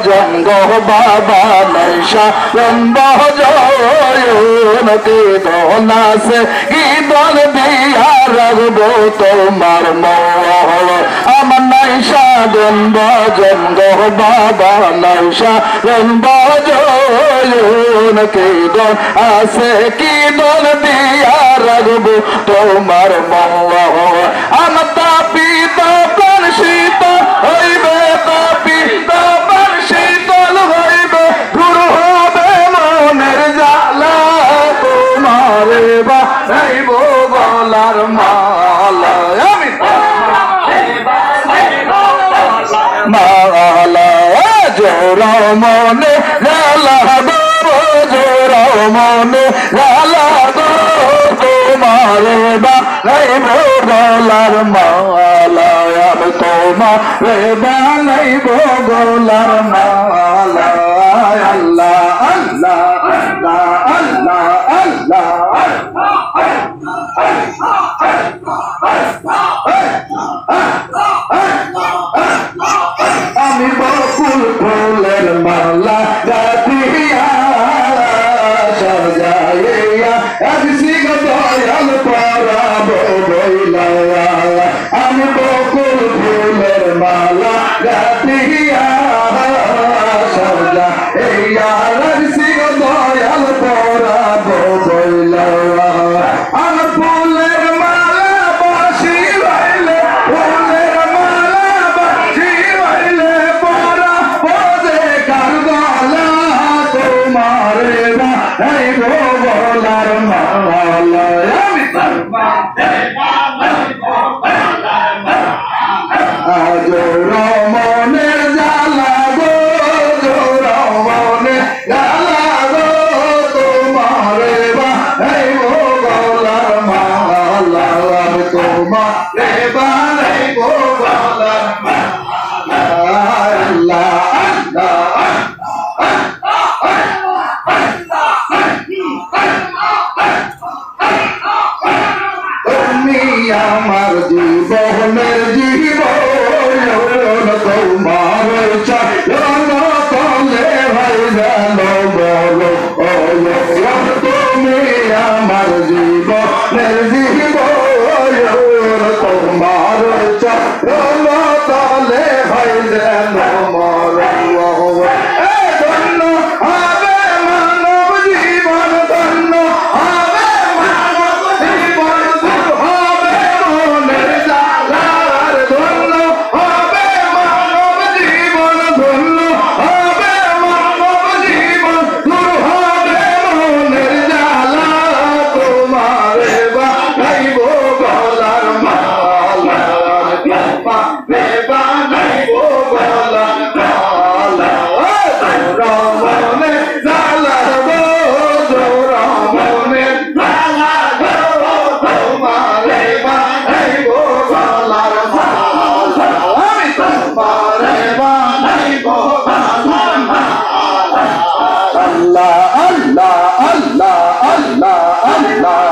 জঙ্গ বাবা নৈশা জয়ন কীর্তন আছে কীর্তন দিয়া রাখবো তোমার মহল আমার নৈশা জঙ্গ বাবা নৈশা জয়ন কীর্তন আছে কীর্তন দিয়া রাখবো তোমার মহল আমার তাপি তপন শীত হইবে তাপি তপন শীতল হইবে দূর হবে মনের জ্বালা তোমারে বানাইব গলার মালা আমি মালা জোড়া মনে জ্বালা গো জোড়া মনে জ্বালা গো তোমারে বানাইব গলার মালা আমি তোমারে বানাইব গলার মালা আল্লাহ আল্লাহ আল্লাহ আল্লাহ আমি বকুল ফুলের মালা গাথিয়া সাজাইয়া সিংহ দয়াল পরাবো বইলা আমি বকুল ফুলের মালা গাথিয়া সাজাইয়া সিংহ দয়াল পরাবো বইলা আমার ফুলের মালা বাসি বাইলে ফুলের মালা বাসি বাইলে পরা বোঝে কার গলা তোমারে বানাই গলার মালা আমি জোর মনের জ্বালা গো জোর মনে জ্বালা গো তোমারে বানাই গলার মালা আমি তোমারে বানাই গলার মালা আল্লাহ তুমি আমার জীবনের জীবন তোমার চরণ তলে ভাই গেল বলো তুমি আমার জীবনের জীবন তোমার চরণ তলে ভাই গেল মর ধন্য হবে মানব জীবন ধন্য হবে মানব জীবন হবে মনের জ্বালার ধন্য হবে মানব জীবন ধন্য হবে মানব জীবন দূর হবে মনের জ্বালা তোমারে বানাইব গলার মালা তোমারে বানাইব গলার মালা জোড়া মনে জ্বালা গো জোড়া মনে জ্বালা গো তোমারে বানাইব গলার মালা আমি তোমারে বানাইব গলার মালা আল্লাহ আল্লাহ আল্লাহ আল্লাহ আল্লাহ